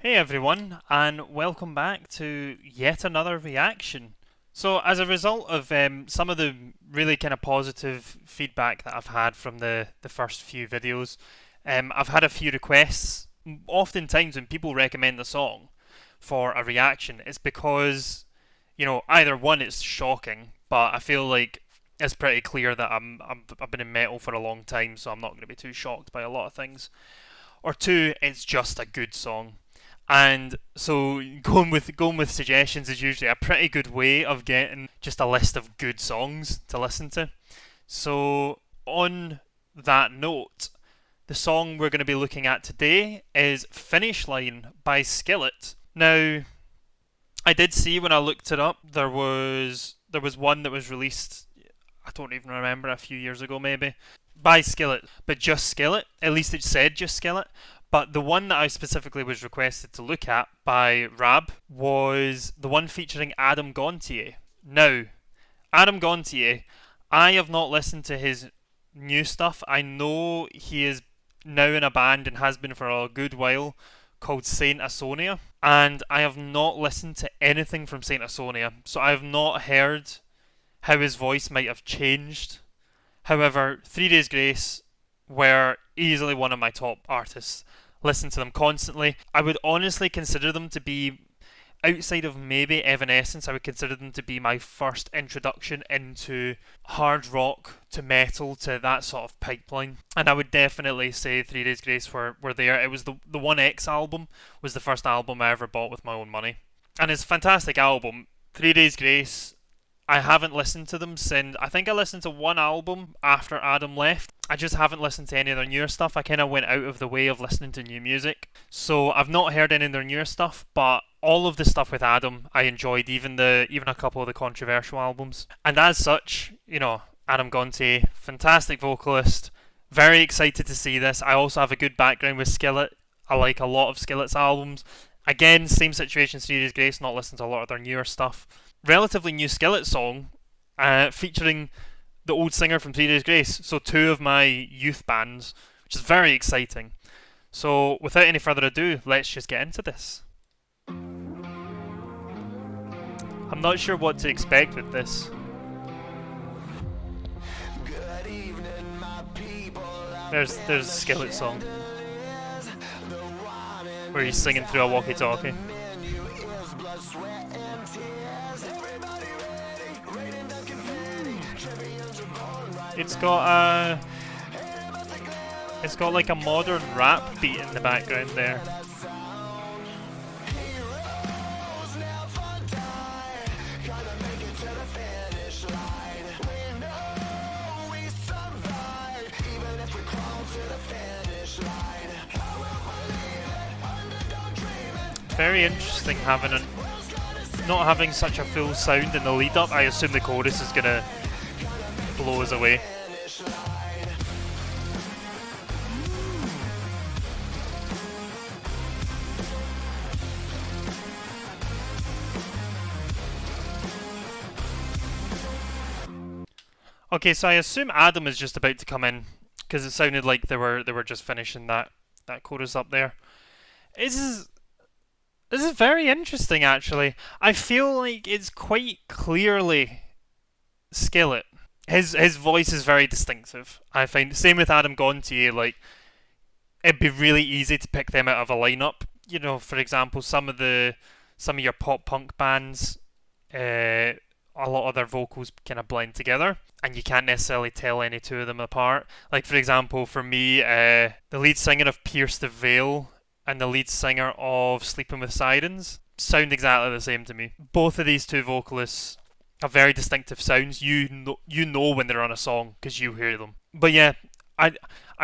Hey everyone, and welcome back to yet another reaction. So, as a result of some of the really kind of positive feedback that I've had from the first few videos, I've had a few requests. Oftentimes, when people recommend a song for a reaction, it's because, either one, it's shocking, but I feel like it's pretty clear that I've been in metal for a long time, so I'm not going to be too shocked by a lot of things. Or two, it's just a good song. And so going with suggestions is usually a pretty good way of getting just a list of good songs to listen to. So on that note, the song we're going to be looking at today is Finish Line by Skillet. Now, I did see when I looked it up there was one that was released, I don't even remember, a few years ago maybe, by Skillet, but just Skillet. At least it said just Skillet. But the one that I specifically was requested to look at by Rab was the one featuring Adam Gontier. Now, Adam Gontier, I have not listened to his new stuff. I know he is now in a band and has been for a good while called Saint Asonia, and I have not listened to anything from Saint Asonia, so I have not heard how his voice might have changed. However, 3 Days Grace were easily one of my top artists. Listen to them constantly. I would honestly consider them to be, outside of maybe Evanescence, I would consider them to be my first introduction into hard rock, to metal, to that sort of pipeline. And I would definitely say 3 Days Grace were there. It was the 1X album, was the first album I ever bought with my own money. And it's a fantastic album. 3 Days Grace, I haven't listened to them since, I think I listened to one album after Adam left. I just haven't listened to any of their newer stuff. I kind of went out of the way of listening to new music. So I've not heard any of their newer stuff, but all of the stuff with Adam I enjoyed, even a couple of the controversial albums. And as such, Adam Gontier, fantastic vocalist. Very excited to see this. I also have a good background with Skillet. I like a lot of Skillet's albums. Again, same situation, 3 Days Grace, not listened to a lot of their newer stuff. Relatively new Skillet song, featuring the old singer from 3 Days Grace, so two of my youth bands, which is very exciting. So without any further ado, let's just get into this. I'm not sure what to expect with this. There's Skillet song, where he's singing through a walkie-talkie. It's got like a modern rap beat in the background there. Very interesting not having such a full sound in the lead up. I assume the chorus is gonna blow us away. Okay, so I assume Adam is just about to come in, because it sounded like they were just finishing that chorus up there. This is very interesting, actually. I feel like it's quite clearly Skillet. His voice is very distinctive, I find. Same with Adam Gontier. Like, it'd be really easy to pick them out of a lineup. For example, some of your pop punk bands, a lot of their vocals kind of blend together, and you can't necessarily tell any two of them apart. Like, for example, for me, the lead singer of Pierce the Veil and the lead singer of Sleeping with Sirens sound exactly the same to me. Both of these two vocalists have very distinctive sounds. You know when they're on a song because you hear them. But yeah, I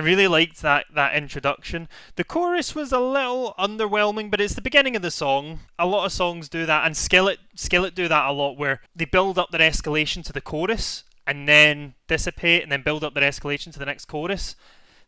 really liked that introduction. The chorus was a little underwhelming, but it's the beginning of the song. A lot of songs do that, and Skillet do that a lot, where they build up their escalation to the chorus and then dissipate and then build up their escalation to the next chorus.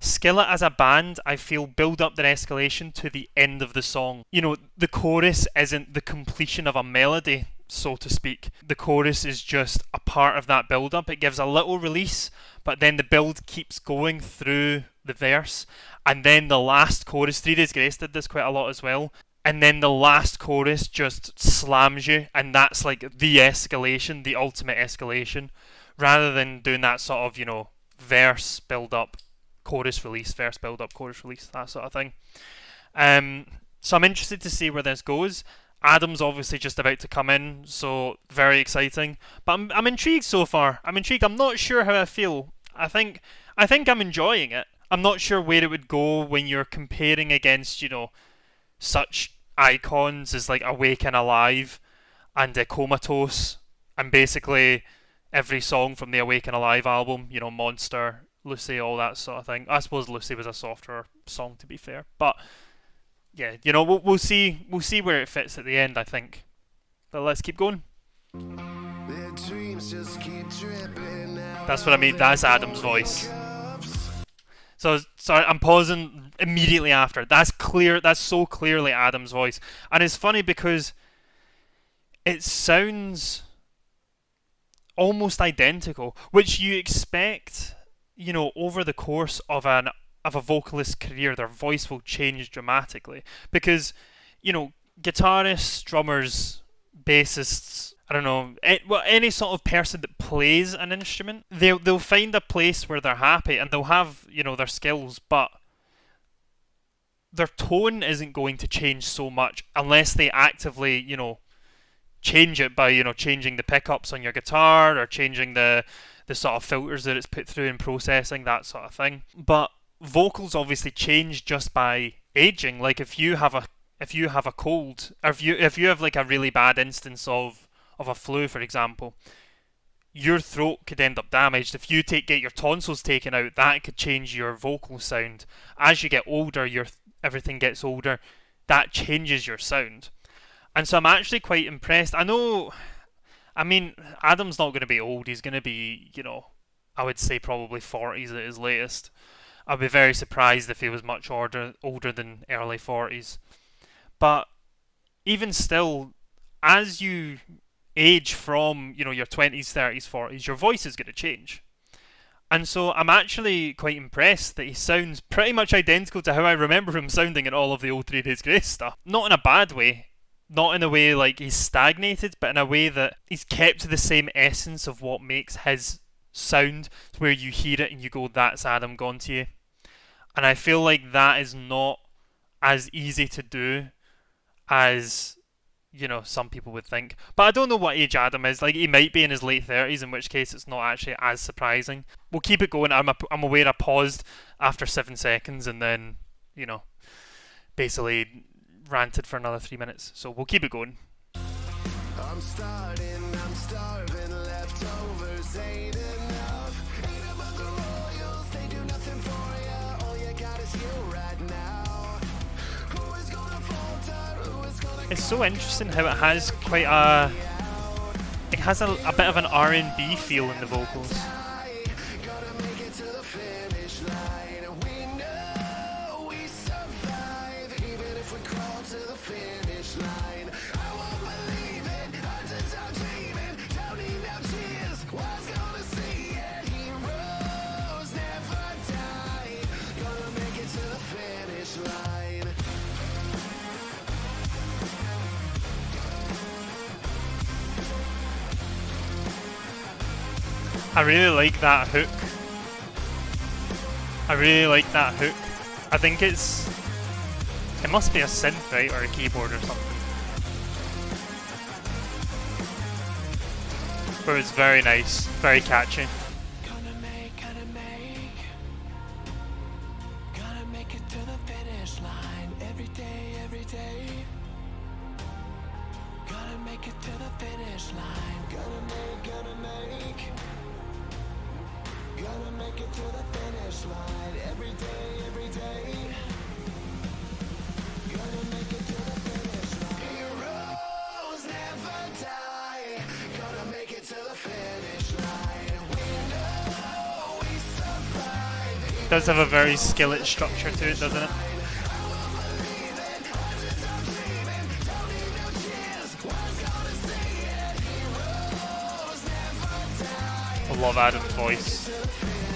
Skillet as a band, I feel, build up their escalation to the end of the song. The chorus isn't the completion of a melody, so to speak. The chorus is just a part of that build-up. It gives a little release, but then the build keeps going through the verse. And then the last chorus, 3 Days Grace did this quite a lot as well. and then the last chorus just slams you, and that's like the escalation, the ultimate escalation, rather than doing that sort of, verse build up, chorus release, verse build up, chorus release, that sort of thing. So I'm interested to see where this goes. Adam's obviously just about to come in, so very exciting. But I'm intrigued so far. I'm intrigued. I'm not sure how I feel. I think I'm enjoying it. I'm not sure where it would go when you're comparing against, such icons as like Awake and Alive and Comatose, and basically every song from the Awake and Alive album, Monster, Lucy, all that sort of thing. I suppose Lucy was a softer song, to be fair, but yeah, we'll see where it fits at the end, I think. But let's keep going. That's what I mean. That's Adam's voice. So sorry, I'm pausing immediately after. That's clear. That's so clearly Adam's voice, and it's funny because it sounds almost identical, which you expect. Over the course of a vocalist's career, their voice will change dramatically because, guitarists, drummers, bassists, I don't know, any sort of person that plays an instrument, they'll find a place where they're happy and they'll have, their skills, but their tone isn't going to change so much unless they actively, change it by, changing the pickups on your guitar or changing the sort of filters that it's put through in processing, that sort of thing. But vocals obviously change just by aging. Like if you have a cold, or if you have like a really bad instance of a flu, for example, your throat could end up damaged. If you get your tonsils taken out, that could change your vocal sound. As you get older, everything gets older. That changes your sound. And so I'm actually quite impressed. Adam's not going to be old. He's going to be, I would say probably 40s at his latest. I'd be very surprised if he was much older than early 40s. But even still, as you age from, your 20s, 30s, 40s, your voice is going to change. And so I'm actually quite impressed that he sounds pretty much identical to how I remember him sounding in all of the old 3 Days Grace stuff. Not in a bad way. Not in a way like he's stagnated, but in a way that he's kept to the same essence of what makes his sound, where you hear it and you go, that's Adam Gontier. And I feel like that is not as easy to do as, some people would think. But I don't know what age Adam is. Like, he might be in his late 30s, in which case it's not actually as surprising. We'll keep it going. I'm aware I paused after 7 seconds and then, basically ranted for another 3 minutes, so we'll keep it going. I'm starving, leftovers ain't enough. Ain't about the royals, they do nothing for ya. All you got is you right now. Who is gonna falter? Who is gonna... It's so interesting how it has quite a bit of an R&B feel in the vocals. I really like that hook. I think it must be a synth, right, or a keyboard or something. But it's very nice, very catchy. Gonna make it to the finish line every day. Gonna make it to the finish line. Gonna make it to the finish line every day. Gonna make it to the finish line. Heroes never die. Gonna make it to the finish line. We know we survive. It does have a very Skillet structure to it, doesn't it? I love Adam's voice.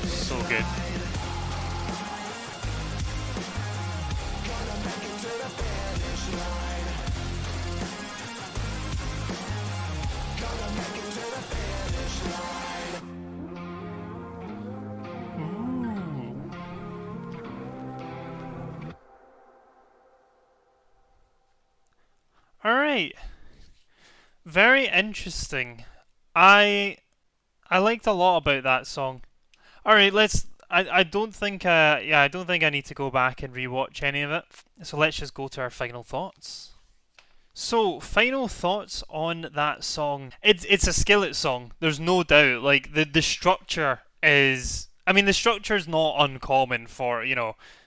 So good. Alright. Very interesting. I I liked a lot about that song. Alright, let's I don't think I don't think I need to go back and rewatch any of it. So let's just go to our final thoughts. So, final thoughts on that song. It's a Skillet song. There's no doubt. Like the structure is. I mean, the structure is not uncommon for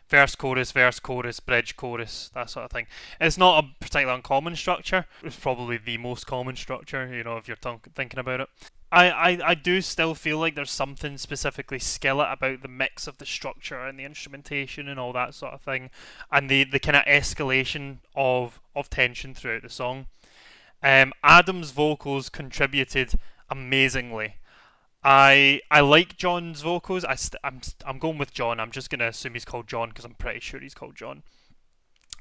verse chorus, bridge chorus, that sort of thing. It's not a particularly uncommon structure. It's probably the most common structure. If you're thinking about it. I do still feel like there's something specifically Skillet about the mix of the structure and the instrumentation and all that sort of thing, and the kind of escalation of tension throughout the song. Adam's vocals contributed amazingly. I like John's vocals. I'm going with John. I'm just gonna assume he's called John because I'm pretty sure he's called John.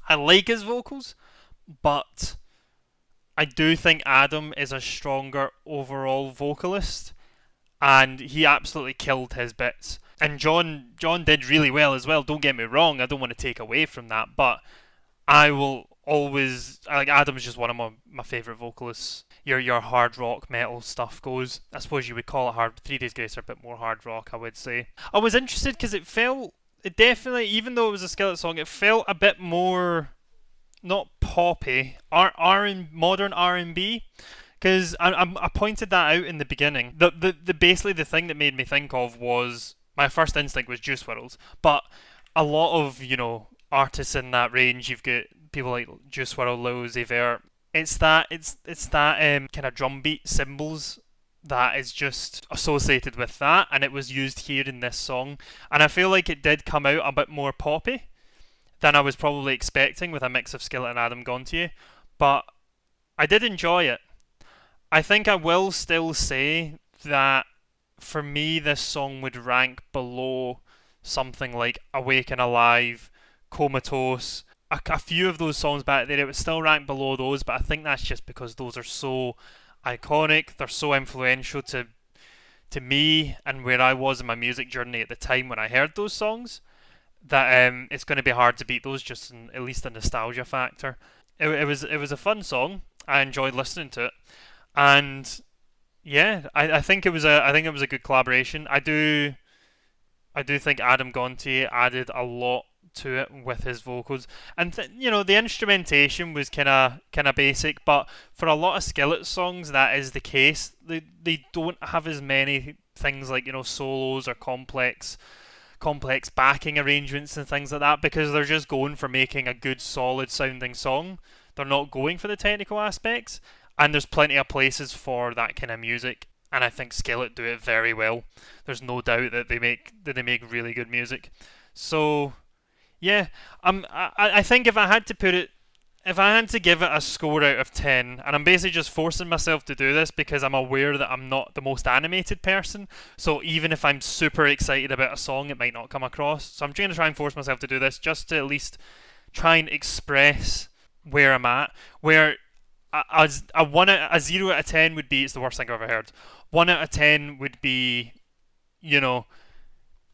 I like his vocals, but I do think Adam is a stronger overall vocalist, and he absolutely killed his bits. And John did really well as well. Don't get me wrong. I don't want to take away from that, but I will always like Adam's just one of my favorite vocalists. Your hard rock metal stuff goes. I suppose you would call it hard. 3 Days Grace are a bit more hard rock, I would say. I was interested because it definitely, even though it was a Skillet song, it felt a bit more not poppy, modern R&B, because I pointed that out in the beginning. The basically the thing that made me think of was my first instinct was Juice WRLD, but a lot of artists in that range. You've got people like Juice WRLD, Lil Uzi Vert. It's that kind of drum beat cymbals that is just associated with that, and it was used here in this song, and I feel like it did come out a bit more poppy than I was probably expecting with a mix of Skillet and Adam Gontier, but I did enjoy it. I think I will still say that for me this song would rank below something like Awake and Alive, Comatose. A few of those songs back there, it would still rank below those, but I think that's just because those are so iconic, they're so influential to me and where I was in my music journey at the time when I heard those songs, that it's going to be hard to beat those, just in at least the nostalgia factor. It was a fun song. I enjoyed listening to it, and yeah, I think it was a good collaboration. I do think Adam Gontier added a lot to it with his vocals, and the instrumentation was kind of basic, but for a lot of Skillet songs that is the case. They don't have as many things like solos or complex backing arrangements and things like that, because they're just going for making a good solid sounding song. They're not going for the technical aspects, and there's plenty of places for that kind of music, and I think Skillet do it very well. There's no doubt that they make really good music. So yeah, I think if I had to give it a score out of 10, and I'm basically just forcing myself to do this because I'm aware that I'm not the most animated person, so even if I'm super excited about a song, it might not come across. So I'm trying to try and force myself to do this just to at least try and express where I'm at. Where a 0 out of 10 would be it's the worst thing I've ever heard. 1 out of 10 would be,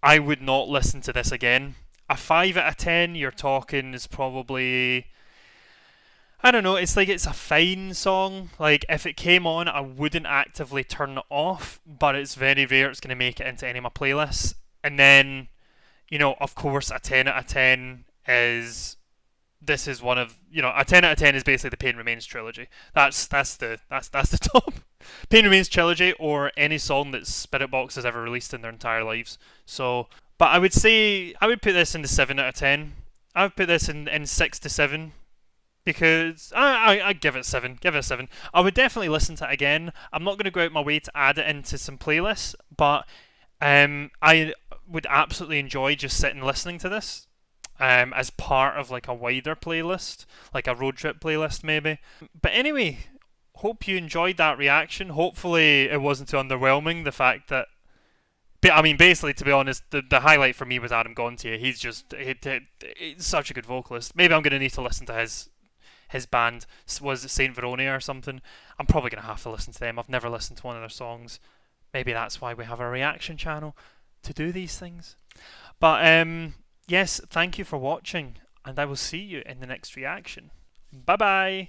I would not listen to this again. A 5 out of 10, you're talking, is probably, I don't know, it's a fine song. Like, if it came on, I wouldn't actively turn it off, but it's very rare it's going to make it into any of my playlists. And then, of course, a 10 out of 10 is, this is one of, a 10 out of 10 is basically the Pain Remains trilogy. That's the top. Pain Remains trilogy, or any song that Spirit Box has ever released in their entire lives. So, but I would say, I would put this in the 7 out of 10. I would put this in 6 to 7. Because I give it 7. Give it a 7. I would definitely listen to it again. I'm not going to go out my way to add it into some playlists, but I would absolutely enjoy just sitting listening to this as part of like a wider playlist, like a road trip playlist maybe. But anyway, hope you enjoyed that reaction. Hopefully it wasn't too underwhelming, the fact that, I mean, basically, to be honest, the highlight for me was Adam Gontier. He's such a good vocalist. Maybe I'm going to need to listen to his band. Was it Saint Veronia or something? I'm probably going to have to listen to them. I've never listened to one of their songs. Maybe that's why we have a reaction channel, to do these things. But yes, thank you for watching, and I will see you in the next reaction. Bye bye.